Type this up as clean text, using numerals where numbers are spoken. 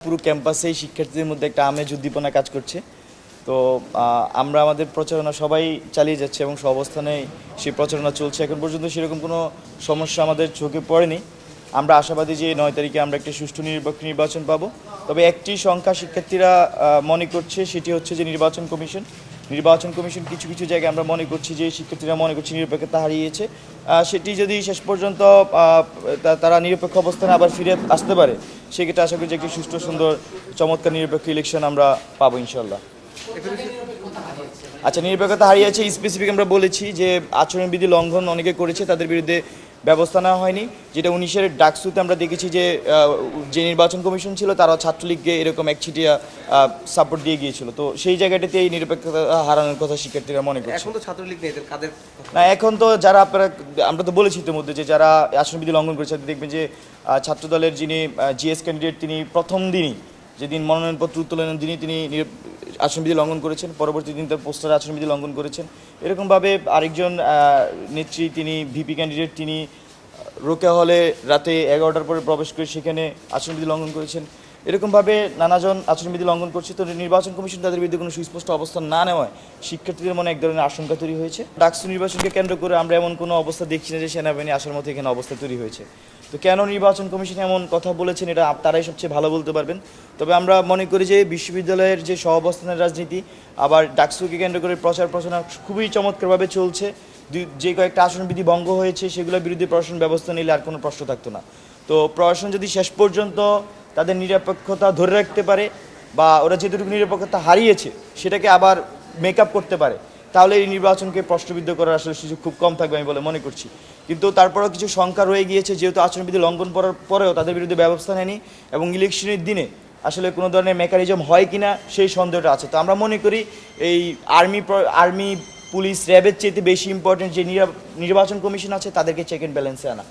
পুরো ক্যাম্পাসেই শিক্ষার্থীদের মধ্যে একটা আমেজ উদ্দীপনা কাজ করছে। তো আমরা আমাদের প্রচারণা সবাই চালিয়ে যাচ্ছে এবং অবস্থানে সেই প্রচারণা চলছে। এখন পর্যন্ত সেরকম কোনো সমস্যা আমাদের চোখে পড়েনি। আমরা আশাবাদী যে 9 তারিখে আমরা একটা সুষ্ঠু নিরপেক্ষ নির্বাচন পাবো। তবে একটি সংখ্যা শিক্ষার্থীরা মনে করছে, সেটি হচ্ছে যে নির্বাচন কমিশন কিছু কিছু জায়গায় আমরা মনে করছি যে শিক্ষার্থীরা মনে করছে নিরপেক্ষতা হারিয়েছে। সেটি যদি শেষ পর্যন্ত তারা নিরপেক্ষ অবস্থানে আবার ফিরে আসতে পারে, সেক্ষেত্রে আশা করি যে একটি সুষ্ঠু সুন্দর চমৎকার নিরপেক্ষ ইলেকশন আমরা পাবো ইনশাল্লাহ। আচ্ছা, নিরপেক্ষতা হারিয়েছে স্পেসিফিক আমরা বলেছি যে আচরণবিধি লঙ্ঘন অনেকে করেছে, তাদের বিরুদ্ধে ব্যবস্থা নেওয়া হয়নি। যেটা 19-এর ডাকসুতে আমরা দেখেছি যে নির্বাচন কমিশন ছিল তারা ছাত্রলীগকে এরকম একচিটিয়া সাপোর্ট দিয়ে গিয়েছিল। তো সেই জায়গাটাতে এই নিরপেক্ষতা হারানোর কথা শিক্ষার্থীরা মনে করছে। এখন তো ছাত্রলীগ নেই, কাদের না, এখন তো যারা আমরা তো বলেছি ইতিমধ্যে যে যারা আচরণবিধি লঙ্ঘন করেছে, দেখবেন যে ছাত্রদলের যিনি জিএস ক্যান্ডিডেট, তিনি প্রথম দিনই যেদিন মনোনয়নপত্র উত্তোলনের দিনই তিনি আচরণবিধি লঙ্ঘন করেছেন, পরবর্তী দিন তার পোস্টারে আচরণবিধি লঙ্ঘন করেছেন। এরকমভাবে আরেকজন নেত্রী, তিনি ভিপি ক্যান্ডিডেট, তিনি রোকেয়া হলে রাতে 11টার পরে প্রবেশ করে সেখানে আচরণবিধি লঙ্ঘন করেছেন। এরকমভাবে নানাজন আচরণবিধি লঙ্ঘন করছে। তো নির্বাচন কমিশন তাদের বিরুদ্ধে কোনো সুস্পষ্ট অবস্থান না নেওয়ায় শিক্ষার্থীদের মনে এক ধরনের আশঙ্কা তৈরি হয়েছে। ডাকসু নির্বাচনকে কেন্দ্র করে আমরা এমন কোনো অবস্থা দেখছি না যে সেনাবাহিনী আসার মতো এখানে অবস্থা তৈরি হয়েছে। তো কেন নির্বাচন কমিশন এমন কথা বলেছেন, এটা তারাই সবচেয়ে ভালো বলতে পারবেন। তবে আমরা মনে করি যে বিশ্ববিদ্যালয়ের যে সহাবস্থানের রাজনীতি, আবার ডাকসুকে কেন্দ্র করে প্রচার প্রচারণা খুবই চমৎকারভাবে চলছে। যে কয়েকটা আচরণবিধি ভঙ্গ হয়েছে, সেগুলোর বিরুদ্ধে প্রশাসন ব্যবস্থা নিলে আর কোনো প্রশ্ন থাকতো না। তো প্রশাসন যদি শেষ পর্যন্ত তাদের নিরপেক্ষতা ধরে রাখতে পারে, বা ওরা যেটুকু নিরপেক্ষতা হারিয়েছে সেটাকে আবার মেকআপ করতে পারে, তাহলে এই নির্বাচনকে প্রশ্নবিদ্ধ করার আসলে সুযোগ খুব কম থাকবে আমি বলে মনে করছি। কিন্তু তারপরেও কিছু শঙ্কা রয়ে গিয়েছে, যেহেতু আচরণবিধি লঙ্ঘন করার পরেও তাদের বিরুদ্ধে ব্যবস্থা নেয়নি, এবং ইলেকশনের দিনে আসলে কোনো ধরনের মেকানিজম হয় কিনা সেই সন্দেহটা আছে। তো আমরা মনে করি এই আর্মি পুলিশ র্যাবের চেয়ে বেশি ইম্পর্টেন্ট যে নির্বাচন কমিশন আছে, তাদেরকে চেক অ্যান্ড ব্যালেন্সে আনা।